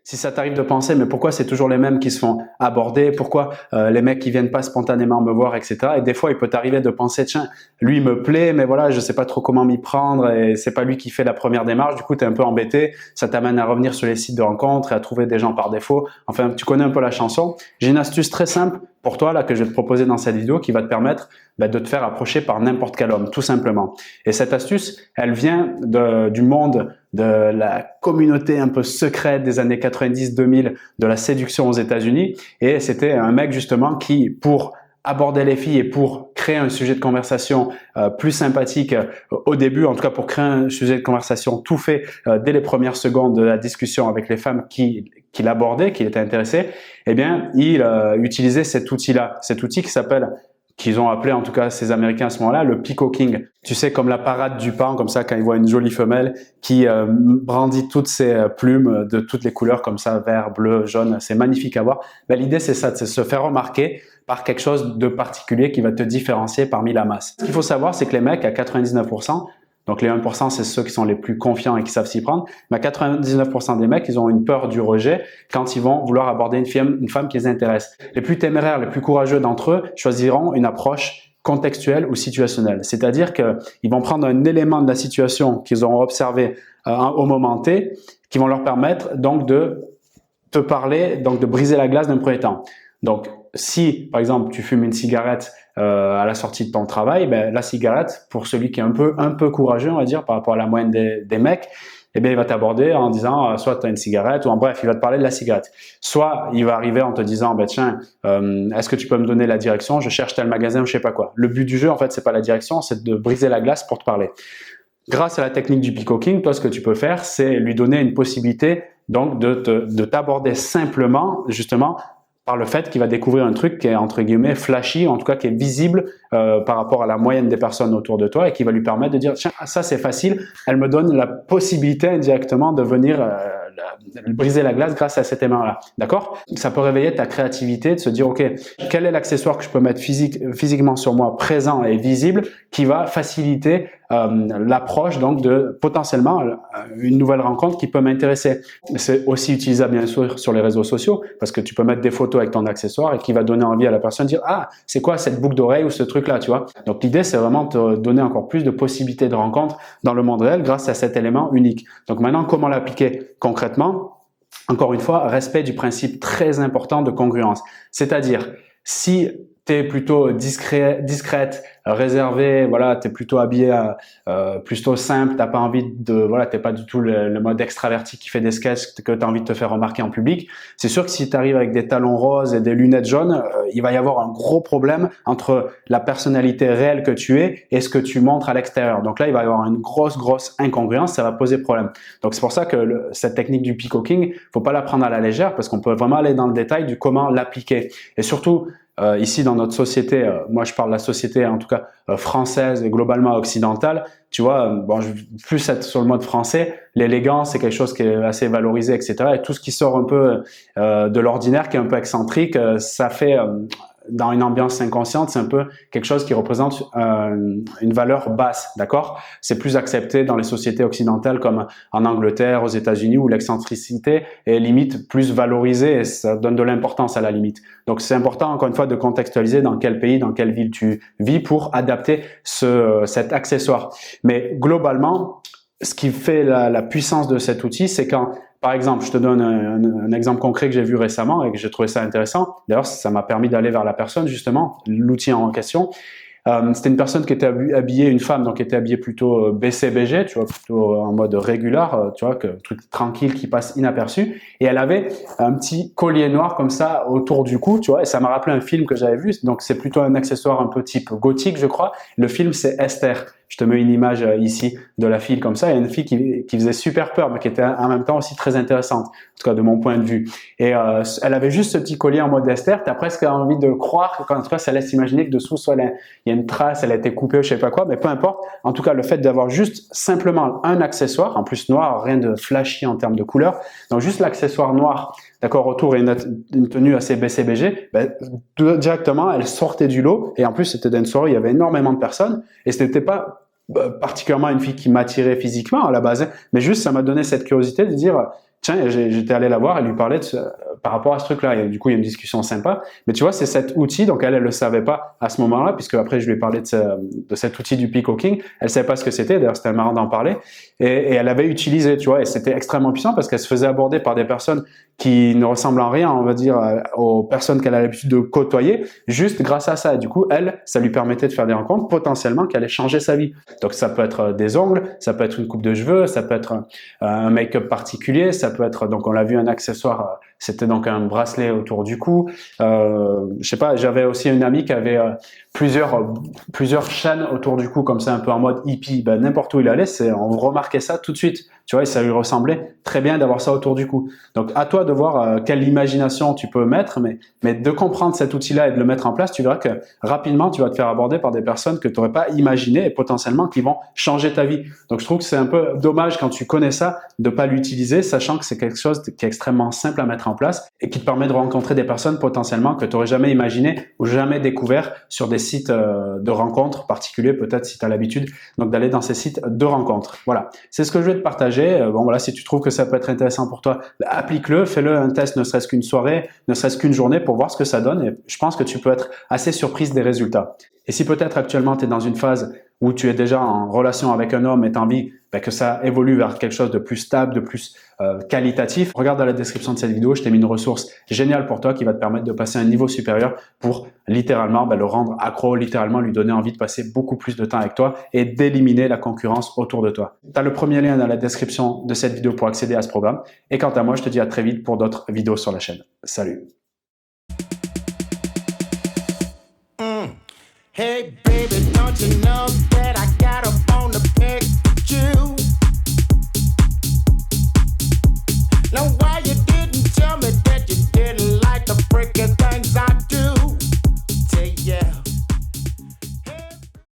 Si ça t'arrive de penser, mais pourquoi c'est toujours les mêmes qui se font aborder, pourquoi les mecs qui viennent pas spontanément me voir, etc. Et des fois, il peut t'arriver de penser, tiens, lui il me plaît, mais voilà, je sais pas trop comment m'y prendre et c'est pas lui qui fait la première démarche. Du coup, tu es un peu embêté. Ça t'amène à revenir sur les sites de rencontres et à trouver des gens par défaut. Enfin, tu connais un peu la chanson. J'ai une astuce très simple pour toi là que je vais te proposer dans cette vidéo qui va te permettre de te faire approcher par n'importe quel homme, tout simplement. Et cette astuce, elle vient du monde de la communauté un peu secrète des années 90-2000 de la séduction aux États-Unis. Et c'était un mec justement qui, pour aborder les filles et pour créer un sujet de conversation plus sympathique au début, en tout cas pour créer un sujet de conversation tout fait dès les premières secondes de la discussion avec les femmes qu'il abordait, qu'il était intéressé, eh bien, il utilisait cet outil-là, cet outil qu'ils ont appelé en tout cas ces Américains à ce moment-là, le peacocking. Tu sais, comme la parade du paon, comme ça, quand ils voient une jolie femelle qui brandit toutes ses plumes de toutes les couleurs, comme ça, vert, bleu, jaune, c'est magnifique à voir. Ben, l'idée, c'est ça, c'est se faire remarquer par quelque chose de particulier qui va te différencier parmi la masse. Ce qu'il faut savoir, c'est que les mecs, à 99%, donc les 1%, c'est ceux qui sont les plus confiants et qui savent s'y prendre, mais à 99% des mecs, ils ont une peur du rejet quand ils vont vouloir aborder une femme qui les intéresse. Les plus téméraires, les plus courageux d'entre eux choisiront une approche contextuelle ou situationnelle. C'est-à-dire qu'ils vont prendre un élément de la situation qu'ils auront observé au moment T, qui vont leur permettre donc de te parler, donc de briser la glace d'un premier temps. Donc, si, par exemple, tu fumes une cigarette à la sortie de ton travail, ben, la cigarette, pour celui qui est un peu courageux, on va dire, par rapport à la moyenne des mecs, eh bien, il va t'aborder en disant soit tu as une cigarette, ou en bref, il va te parler de la cigarette. Soit il va arriver en te disant, ben, tiens, est-ce que tu peux me donner la direction? Je cherche tel magasin ou je sais pas quoi. Le but du jeu, en fait, c'est pas la direction, c'est de briser la glace pour te parler. Grâce à la technique du peacocking, toi, ce que tu peux faire, c'est lui donner une possibilité donc de t'aborder simplement, justement, par le fait qu'il va découvrir un truc qui est entre guillemets flashy, en tout cas qui est visible par rapport à la moyenne des personnes autour de toi et qui va lui permettre de dire tiens, ça c'est facile, elle me donne la possibilité indirectement de venir briser la glace grâce à cet élément-là. D'accord? Ça peut réveiller ta créativité, de se dire ok, quel est l'accessoire que je peux mettre physiquement sur moi, présent et visible, qui va faciliter l'approche donc de potentiellement une nouvelle rencontre qui peut m'intéresser. C'est aussi utilisable bien sûr sur les réseaux sociaux parce que tu peux mettre des photos avec ton accessoire et qui va donner envie à la personne de dire ah c'est quoi cette boucle d'oreille ou ce truc là, tu vois. Donc l'idée c'est vraiment de te donner encore plus de possibilités de rencontre dans le monde réel grâce à cet élément unique. Donc maintenant comment l'appliquer concrètement? Encore une fois, respect du principe très important de congruence. C'est-à-dire si tu es plutôt discrète, réservée, voilà, tu es plutôt habillé plutôt simple, t'as pas envie voilà, t'es pas du tout le mode extraverti qui fait des sketchs que tu as envie de te faire remarquer en public. C'est sûr que si tu arrives avec des talons roses et des lunettes jaunes, il va y avoir un gros problème entre la personnalité réelle que tu es et ce que tu montres à l'extérieur. Donc là, il va y avoir une grosse incongruence, ça va poser problème. Donc c'est pour ça que cette technique du peacocking, faut pas la prendre à la légère parce qu'on peut vraiment aller dans le détail du comment l'appliquer. Et surtout, ici dans notre société, moi je parle de la société en tout cas française et globalement occidentale, tu vois, bon, je vais plus être sur le mode français, l'élégance c'est quelque chose qui est assez valorisé, etc. Et tout ce qui sort un peu de l'ordinaire, qui est un peu excentrique, ça fait dans une ambiance inconsciente, c'est un peu quelque chose qui représente une valeur basse, d'accord? C'est plus accepté dans les sociétés occidentales comme en Angleterre, aux États-Unis, où l'excentricité est limite plus valorisée et ça donne de l'importance à la limite. Donc c'est important, encore une fois, de contextualiser dans quel pays, dans quelle ville tu vis pour adapter cet accessoire. Mais globalement, ce qui fait la puissance de cet outil, c'est quand, par exemple, je te donne un exemple concret que j'ai vu récemment et que j'ai trouvé ça intéressant. D'ailleurs, ça m'a permis d'aller vers la personne, justement, l'outil en question. C'était une personne qui était habillée, une femme, donc qui était habillée plutôt BCBG, tu vois, plutôt en mode régular, tu vois, un truc tranquille qui passe inaperçu. Et elle avait un petit collier noir comme ça autour du cou, tu vois, et ça m'a rappelé un film que j'avais vu. Donc c'est plutôt un accessoire un peu type gothique, je crois. Le film, c'est Esther. Je te mets une image ici de la fille comme ça. Il y a une fille qui faisait super peur, mais qui était en même temps aussi très intéressante, en tout cas de mon point de vue. Et elle avait juste ce petit collier en mode Esther. Tu as presque envie de croire qu'en tout cas, ça laisse imaginer que dessous, soit il y a une trace, elle a été coupée, je sais pas quoi, mais peu importe. En tout cas, le fait d'avoir juste simplement un accessoire, en plus noir, rien de flashy en termes de couleur, donc juste l'accessoire noir, d'accord, autour et une tenue assez BCBG, ben, directement, elle sortait du lot. Et en plus, c'était dans une soirée, il y avait énormément de personnes et ce n'était pas particulièrement une fille qui m'attirait physiquement à la base, mais juste ça m'a donné cette curiosité de dire tiens, j'étais allé la voir et lui parler par rapport à ce truc-là. Et du coup, il y a une discussion sympa. Mais tu vois, c'est cet outil. Donc, elle le savait pas à ce moment-là, puisque après, je lui ai parlé de cet outil du peacocking. Elle savait pas ce que c'était. D'ailleurs, c'était marrant d'en parler. Et elle avait utilisé, tu vois, et c'était extrêmement puissant parce qu'elle se faisait aborder par des personnes qui ne ressemblent en rien, on va dire, aux personnes qu'elle a l'habitude de côtoyer, juste grâce à ça. Et du coup, elle, ça lui permettait de faire des rencontres potentiellement qui allaient changer sa vie. Donc, ça peut être des ongles, ça peut être une coupe de cheveux, ça peut être un make-up particulier, ça peut être, donc on l'a vu, un accessoire, c'était donc un bracelet autour du cou. Je sais pas, j'avais aussi une amie qui avait plusieurs chaînes autour du cou, comme ça, un peu en mode hippie. Ben, n'importe où il allait, on remarquait ça tout de suite. Tu vois, et ça lui ressemblait très bien d'avoir ça autour du cou. Donc, à toi de voir quelle imagination tu peux mettre, mais de comprendre cet outil-là et de le mettre en place, tu verras que rapidement, tu vas te faire aborder par des personnes que tu n'aurais pas imaginées et potentiellement qui vont changer ta vie. Donc, je trouve que c'est un peu dommage quand tu connais ça de pas l'utiliser, sachant que c'est quelque chose qui est extrêmement simple à mettre en place et qui te permet de rencontrer des personnes potentiellement que tu n'aurais jamais imaginées ou jamais découvert sur des sites de rencontres particuliers, peut-être si tu as l'habitude donc d'aller dans ces sites de rencontres. Voilà, c'est ce que je vais te partager. Bon voilà, si tu trouves que ça peut être intéressant pour toi, applique-le, fais-le un test, ne serait-ce qu'une soirée, ne serait-ce qu'une journée pour voir ce que ça donne et je pense que tu peux être assez surprise des résultats. Et si peut-être actuellement tu es dans une phase où tu es déjà en relation avec un homme et tu as envie que ça évolue vers quelque chose de plus stable, de plus qualitatif, regarde dans la description de cette vidéo, je t'ai mis une ressource géniale pour toi qui va te permettre de passer à un niveau supérieur pour littéralement le rendre accro, littéralement lui donner envie de passer beaucoup plus de temps avec toi et d'éliminer la concurrence autour de toi. Tu as le premier lien dans la description de cette vidéo pour accéder à ce programme. Et quant à moi, je te dis à très vite pour d'autres vidéos sur la chaîne. Salut! Hey baby, don't you know